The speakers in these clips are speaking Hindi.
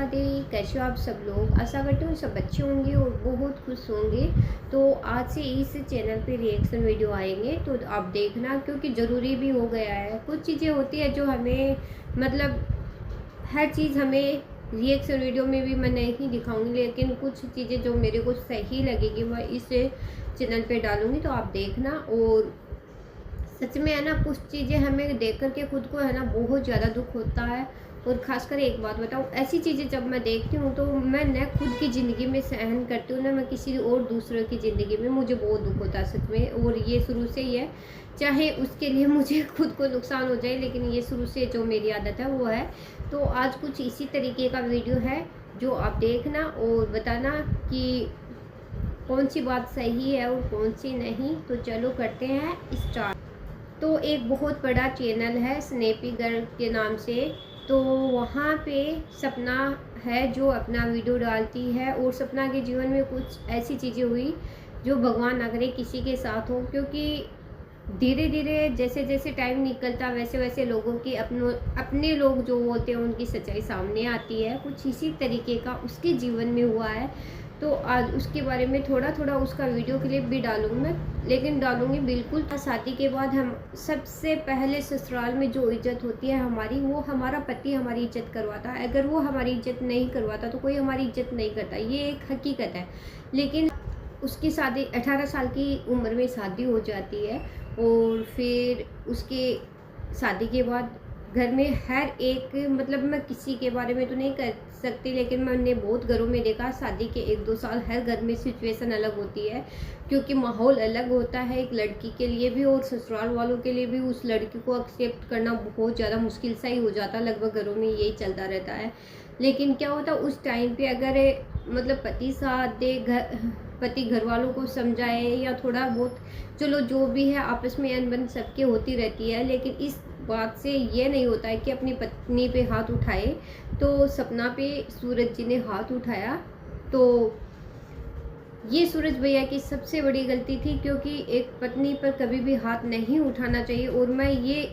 राधे। कैसे हो आप सब लोग? आशा करती हूँ सब अच्छे होंगे और बहुत खुश होंगे। तो आज से इस चैनल पे रिएक्शन वीडियो आएंगे, तो आप देखना, क्योंकि ज़रूरी भी हो गया है। कुछ चीज़ें होती है जो हमें मतलब हर चीज़ हमें रिएक्शन वीडियो में भी मैं नहीं दिखाऊंगी, लेकिन कुछ चीज़ें जो मेरे को सही लगेगी मैं इस चैनल पे डालूंगी, तो आप देखना। और सच में है ना, कुछ चीज़ें हमें देख करके खुद को है ना बहुत ज़्यादा दुख होता है। और ख़ासकर एक बात बताऊँ, ऐसी चीज़ें जब मैं देखती हूँ तो मैं न खुद की ज़िंदगी में सहन करती हूँ, ना मैं किसी और दूसरे की ज़िंदगी में, मुझे बहुत दुख होता है सच में। और ये शुरू से ही है, चाहे उसके लिए मुझे खुद को नुकसान हो जाए, लेकिन ये शुरू से जो मेरी आदत है वो है। तो आज कुछ इसी तरीके का वीडियो है जो आप देखना और बताना कि कौन सी बात सही है और कौन सी नहीं। तो चलो करते हैं स्टार्ट। तो एक बहुत बड़ा चैनल है स्नैपी गर्ल के नाम से, तो वहाँ पे सपना है जो अपना वीडियो डालती है। और सपना के जीवन में कुछ ऐसी चीज़ें हुई जो भगवान ना करे किसी के साथ हो, क्योंकि धीरे धीरे जैसे जैसे टाइम निकलता वैसे वैसे लोगों की अपने लोग जो होते हैं उनकी सच्चाई सामने आती है। कुछ इसी तरीके का उसके जीवन में हुआ है, तो आज उसके बारे में थोड़ा थोड़ा उसका वीडियो क्लिप भी डालूंगी मैं, लेकिन डालूंगी बिल्कुल। शादी के बाद हम सबसे पहले ससुराल में जो इज्जत होती है हमारी, वो हमारा पति हमारी इज्जत करवाता है। अगर वो हमारी इज्जत नहीं करवाता तो कोई हमारी इज्जत नहीं करता, ये एक हकीकत है। लेकिन उसकी शादी 18 साल की उम्र में शादी हो जाती है, और फिर उसके शादी के बाद घर में हर एक, मतलब मैं किसी के बारे में तो नहीं कर सकती, लेकिन मैंने बहुत घरों में देखा शादी के 1-2 साल हर घर में सिचुएशन अलग होती है, क्योंकि माहौल अलग होता है एक लड़की के लिए भी और ससुराल वालों के लिए भी। उस लड़की को एक्सेप्ट करना बहुत ज़्यादा मुश्किल सा ही हो जाता, लगभग घरों में यही चलता रहता है। लेकिन क्या होता उस टाइम पे, अगर मतलब पति साथ दे, पति घर वालों को समझाए या थोड़ा बहुत, चलो जो भी है आपस में अनबन सबके होती रहती है, लेकिन इस बात से ये नहीं होता है कि अपनी पत्नी पे हाथ उठाए। तो सपना पे सूरज जी ने हाथ उठाया, तो ये सूरज भैया की सबसे बड़ी गलती थी, क्योंकि एक पत्नी पर कभी भी हाथ नहीं उठाना चाहिए। और मैं ये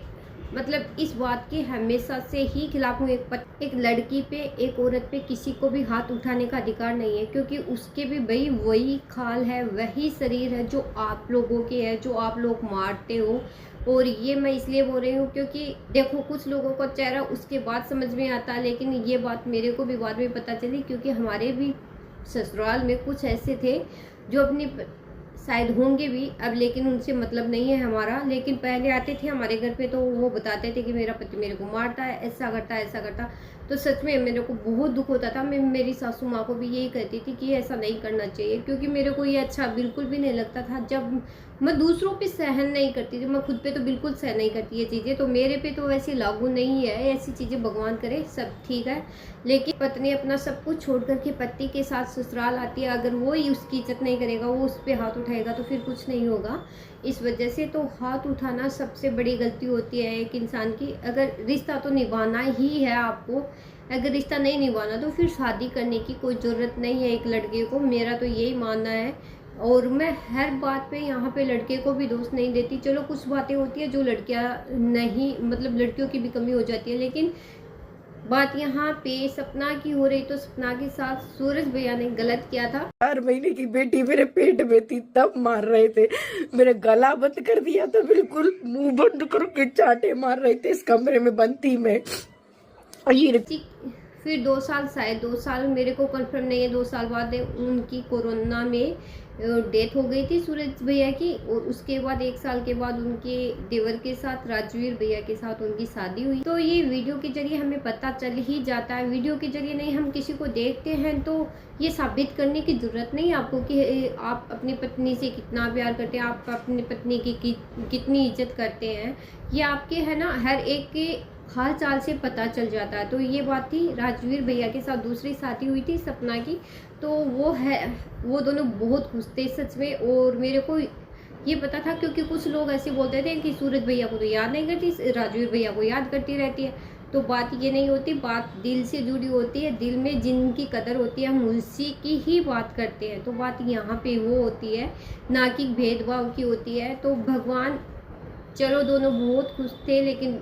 मतलब इस बात की हमेशा से ही खिलाफ हूँ। एक लड़की पे, एक औरत पे किसी को भी हाथ उठाने का अधिकार नहीं है, क्योंकि उसके भी भाई वही खाल है, वही शरीर है जो आप लोगों के है, जो आप लोग मारते हो। और ये मैं इसलिए बोल रही हूँ क्योंकि देखो, कुछ लोगों का चेहरा उसके बाद समझ में आता है, लेकिन ये बात मेरे को भी बाद में पता चली, क्योंकि हमारे भी ससुराल में कुछ ऐसे थे जो अपनी शायद होंगे भी अब, लेकिन उनसे मतलब नहीं है हमारा। लेकिन पहले आते थे हमारे घर पे तो वो बताते थे कि मेरा पति मेरे को मारता है, ऐसा करता है, ऐसा करता। तो सच में मेरे को बहुत दुख होता था। मैं मेरी सासू माँ को भी यही कहती थी कि ऐसा नहीं करना चाहिए, क्योंकि मेरे को ये अच्छा बिल्कुल भी नहीं लगता था। जब मैं दूसरों पे सहन नहीं करती थी, मैं खुद पे तो बिल्कुल सहन नहीं करती ये चीज़ें, तो मेरे पे तो वैसे लागू नहीं है ऐसी चीज़ें, भगवान करे सब ठीक है। लेकिन पत्नी अपना सब कुछ छोड़ करके पति के साथ ससुराल आती है, अगर वो ही उसकी इज्जत नहीं करेगा, वो उस पर हाथ उठाएगा, तो फिर कुछ नहीं होगा। इस वजह से तो हाथ उठाना सबसे बड़ी गलती होती है एक इंसान की। अगर रिश्ता तो निभाना ही है आपको, अगर रिश्ता नहीं निभाना तो फिर शादी करने की कोई ज़रूरत नहीं है एक लड़के को, मेरा तो यही मानना है। और मैं हर बात पे यहाँ पे लड़के को भी दोष नहीं देती। चलो कुछ बातें होती है जो लड़कियाँ नहीं, मतलब लड़कियों की भी कमी हो जाती है, लेकिन बात यहाँ पे सपना की हो रही, तो सपना के साथ सूरज भैया ने गलत किया था। 4 महीने की बेटी मेरे पेट में थी तब मार रहे थे, मेरे गला बंद कर दिया था, बिल्कुल मुंह बंद करके चाटे मार रहे थे इस कमरे में बंद थी मैं। ये फिर 2 साल, शायद 2 साल, मेरे को कंफर्म नहीं है, 2 साल बाद उनकी कोरोना में डेथ हो गई थी सूरज भैया की। और उसके बाद 1 साल के बाद उनके देवर के साथ, राजवीर भैया के साथ उनकी शादी हुई। तो ये वीडियो के जरिए हमें पता चल ही जाता है, वीडियो के जरिए नहीं, हम किसी को देखते हैं तो ये साबित करने की ज़रूरत नहीं आपको कि आप अपनी पत्नी से कितना प्यार करते हैं, आप अपनी पत्नी की कितनी इज्जत करते हैं। ये आपके है ना हर एक के हाल चाल से पता चल जाता है। तो ये बात थी, राजवीर भैया के साथ दूसरी शादी हुई थी सपना की, तो वो दोनों बहुत खुश थे सच में। और मेरे को ये पता था, क्योंकि कुछ लोग ऐसे बोलते थे कि सूरज भैया को तो याद नहीं करती, राजवीर भैया को याद करती रहती है। तो बात ये नहीं होती, बात दिल से जुड़ी होती है, दिल में जिनकी कदर होती है हम उसी की ही बात करते हैं। तो बात यहाँ पे वो होती है, ना कि भेदभाव की होती है। तो भगवान, चलो दोनों बहुत खुश थे, लेकिन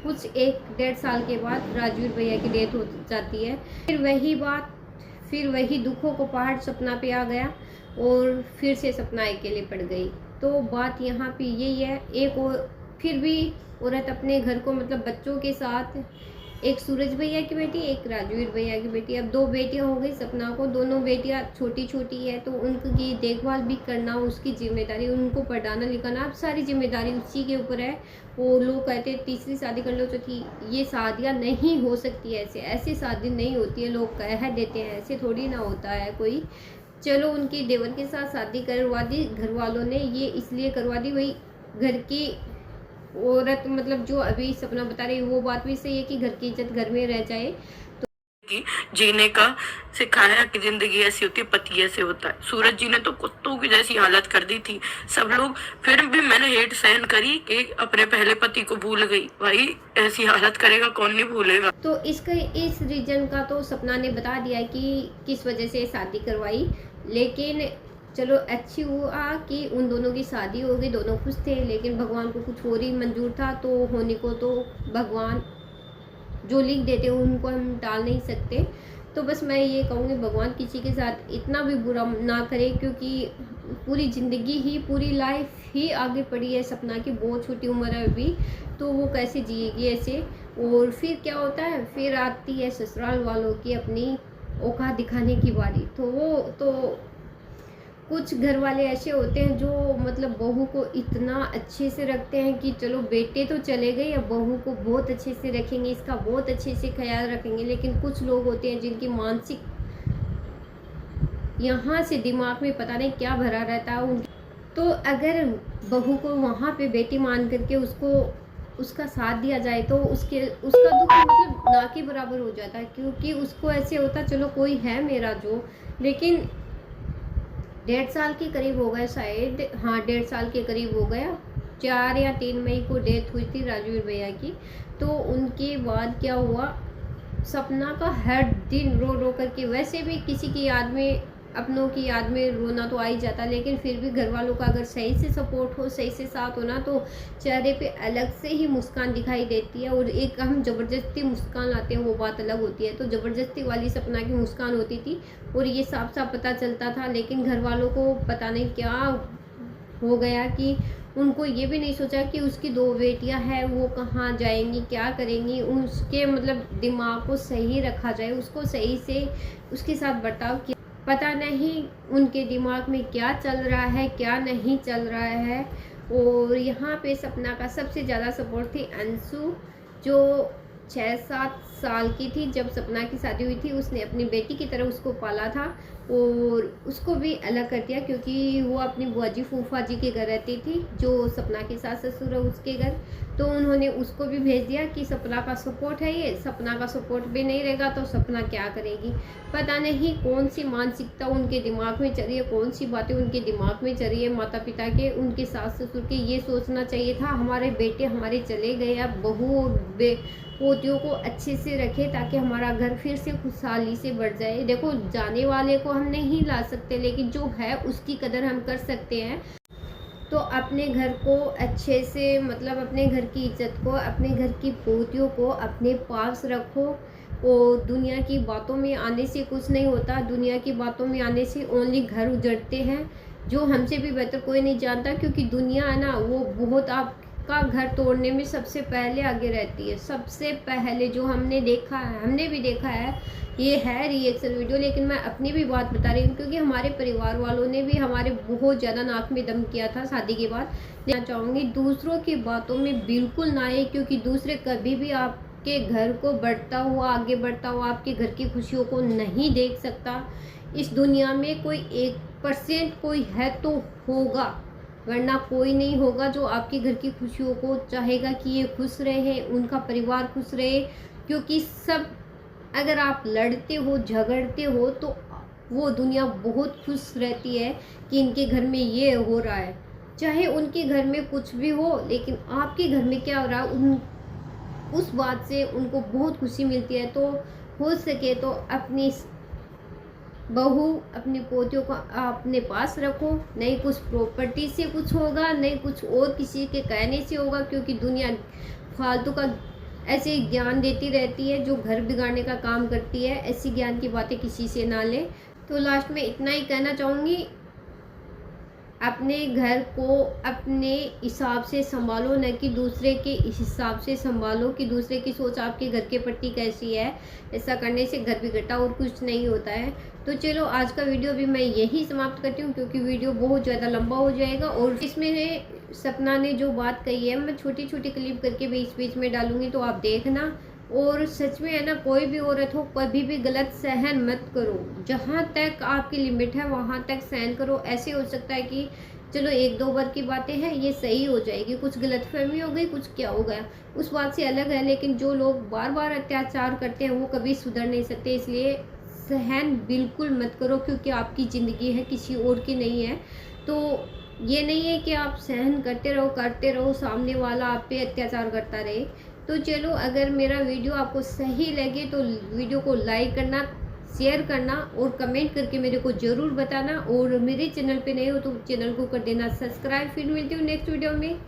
कुछ 1-1.5 साल के बाद राजवीर भैया की डेथ हो जाती है। फिर वही दुखों को पहाड़ सपना पे आ गया और फिर से सपना अकेले पड़ गई। तो बात यहाँ पे यही है, एक और फिर भी औरत अपने घर को मतलब बच्चों के साथ, एक सूरज भैया की बेटी, एक राजवीर भैया की बेटी, अब 2 बेटियां हो गई सपना को। दोनों बेटियां छोटी छोटी है तो उनकी देखभाल भी करना उसकी जिम्मेदारी, उनको पढ़ाना लिखाना, अब सारी जिम्मेदारी उसी के ऊपर है। वो लोग कहते हैं तीसरी शादी कर लो, चौथी, ये शादियां नहीं हो सकती, ऐसे शादी नहीं होती है, लोग कह देते हैं, ऐसे थोड़ी ना होता है कोई। चलो उनकी देवर के साथ शादी करवा दी घर वालों ने, ये इसलिए करवा दी, वही घर की औरत मतलब जो अभी सपना बता रही है वो बात भी सही है कि घर की इज्जत घर में रह जाए। की जीने का सिखाया कि जिंदगी ऐसी होती है, पति ऐसे होता है। सूरज जी ने तो कुत्तों की जैसी हालत कर दी थी सब लोग, फिर भी मैंने हेट सहन करी कि अपने पहले पति को भूल गई। भाई ऐसी हालत करेगा कौन नहीं भूलेगा। तो इस रीजन का तो सपना ने बता दिया कि किस वजह से शादी करवाई, लेकिन चलो अच्छी हुआ कि उन दोनों की शादी हो गई, दोनों खुश थे, लेकिन भगवान को कुछ और ही मंजूर था। तो होने को तो भगवान जो लिख देते हैं उनको हम टाल नहीं सकते। तो बस मैं ये कहूँगी भगवान किसी के साथ इतना भी बुरा ना करे, क्योंकि पूरी ज़िंदगी ही, पूरी लाइफ ही आगे पड़ी है सपना की, बहुत छोटी उम्र है अभी, तो वो कैसे जिएगी ऐसे। और फिर क्या होता है, फिर आती है ससुराल वालों की अपनी औकात दिखाने की बारी। तो कुछ घर वाले ऐसे होते हैं जो मतलब बहू को इतना अच्छे से रखते हैं कि चलो बेटे तो चले गए, अब बहू को बहुत अच्छे से रखेंगे, इसका बहुत अच्छे से ख्याल रखेंगे। लेकिन कुछ लोग होते हैं जिनकी मानसिक यहाँ से दिमाग में पता नहीं क्या भरा रहता है उनके। तो अगर बहू को वहाँ पे बेटी मान करके उसका साथ दिया जाए तो उसका दुख मतलब ना के बराबर हो जाता है, क्योंकि उसको ऐसे होता चलो कोई है मेरा जो। लेकिन 1.5 साल के करीब हो गए शायद, हाँ 1.5 साल के करीब हो गया, 4 या 3 मई को डेथ हुई थी राजवीर भैया की। तो उनके बाद क्या हुआ, सपना का हर दिन रो रो करके, वैसे भी किसी की याद में, अपनों की याद में रोना तो आ ही जाता, लेकिन फिर भी घर वालों का अगर सही से सपोर्ट हो, सही से साथ होना, तो चेहरे पे अलग से ही मुस्कान दिखाई देती है। और एक हम ज़बरदस्ती मुस्कान लाते हैं वो बात अलग होती है। तो ज़बरदस्ती वाली सपना की मुस्कान होती थी और ये साफ साफ पता चलता था, लेकिन घर वालों को पता नहीं क्या हो गया कि उनको ये भी नहीं सोचा कि उसकी 2 बेटियां हैं, वो कहाँ जाएंगी, क्या करेंगी, उसके मतलब दिमाग को सही रखा जाए, उसको सही से उसके साथ बर्ताव किया। पता नहीं उनके दिमाग में क्या चल रहा है, क्या नहीं चल रहा है। और यहाँ पे सपना का सबसे ज़्यादा सपोर्ट थी अंशु, जो 6-7 साल की थी जब सपना की शादी हुई थी। उसने अपनी बेटी की तरह उसको पाला था और उसको भी अलग कर दिया, क्योंकि वो अपनी बुआ जी फूफा जी के घर रहती थी, जो सपना के सास ससुर है उसके घर। तो उन्होंने उसको भी भेज दिया कि सपना का सपोर्ट है ये, सपना का सपोर्ट भी नहीं रहेगा तो सपना क्या करेगी। पता नहीं कौन सी मानसिकता उनके दिमाग में चल रही है, कौन सी बातें उनके दिमाग में चल रही है माता पिता के, उनके सास ससुर के। ये सोचना चाहिए था हमारे बेटे हमारे चले गए, अब बहू और पोतियों को अच्छे से रखे ताकि हमारा घर फिर से खुशहाली से बढ़ जाए। देखो जाने वाले को हम नहीं ला सकते, लेकिन जो है उसकी कदर हम कर सकते हैं। तो अपने घर को अच्छे से मतलब अपने घर की इज्जत को, अपने घर की पोतियों को अपने पास रखो। और दुनिया की बातों में आने से कुछ नहीं होता, दुनिया की बातों में आने से ओनली घर उजड़ते हैं, जो हमसे भी बेहतर कोई नहीं जानता। क्योंकि दुनिया है ना, वो बहुत आपका घर तोड़ने में सबसे पहले आगे रहती है, सबसे पहले। जो हमने देखा है, हमने भी देखा है, ये है रिएक्शन वीडियो, लेकिन मैं अपनी भी बात बता रही हूँ क्योंकि हमारे परिवार वालों ने भी हमारे बहुत ज़्यादा नाक में दम किया था शादी के बाद। मैं चाहूँगी दूसरों की बातों में बिल्कुल ना आए, क्योंकि दूसरे कभी भी आपके घर को बढ़ता हुआ, आगे बढ़ता हुआ, आपके घर की खुशियों को नहीं देख सकता। इस दुनिया में कोई 1% कोई है तो होगा, वरना कोई नहीं होगा जो आपके घर की खुशियों को चाहेगा कि ये खुश रहे, उनका परिवार खुश रहे। क्योंकि सब, अगर आप लड़ते हो, झगड़ते हो, तो वो दुनिया बहुत खुश रहती है कि इनके घर में ये हो रहा है। चाहे उनके घर में कुछ भी हो, लेकिन आपके घर में क्या हो रहा है, उस बात से उनको बहुत खुशी मिलती है। तो हो सके तो अपनी बहू, अपनी पोतियों को अपने पास रखो। नहीं कुछ प्रॉपर्टी से कुछ होगा, नहीं कुछ और किसी के कहने से होगा, क्योंकि दुनिया फालतू का ऐसे ज्ञान देती रहती है जो घर बिगाड़ने का काम करती है। ऐसी ज्ञान की बातें किसी से ना लें। तो लास्ट में इतना ही कहना चाहूँगी, अपने घर को अपने हिसाब से संभालो, न कि दूसरे के हिसाब से संभालो कि दूसरे की सोच आपके घर के प्रति कैसी है। ऐसा करने से घर बिगड़ता और कुछ नहीं होता है। तो चलो आज का वीडियो भी मैं यही समाप्त करती हूँ, क्योंकि वीडियो बहुत ज़्यादा लंबा हो जाएगा। और इसमें सपना ने जो बात कही है मैं छोटी छोटी क्लिप करके बीच बीच में डालूंगी, तो आप देखना। और सच में है ना, कोई भी औरत हो कभी भी गलत सहन मत करो। जहाँ तक आपकी लिमिट है वहाँ तक सहन करो। ऐसे हो सकता है कि चलो 1-2 बार की बातें हैं, ये सही हो जाएगी, कुछ गलतफहमी हो गई, कुछ क्या हो गया, उस बात से अलग है। लेकिन जो लोग बार बार अत्याचार करते हैं वो कभी सुधर नहीं सकते। इसलिए सहन बिल्कुल मत करो, क्योंकि आपकी ज़िंदगी है, किसी और की नहीं है। तो ये नहीं है कि आप सहन करते रहो, सामने वाला आप पे अत्याचार करता रहे। तो चलो, अगर मेरा वीडियो आपको सही लगे तो वीडियो को लाइक करना, शेयर करना और कमेंट करके मेरे को ज़रूर बताना। और मेरे चैनल पे नए हो तो चैनल को कर देना सब्सक्राइब। फिर मिलती हूँ नेक्स्ट वीडियो में।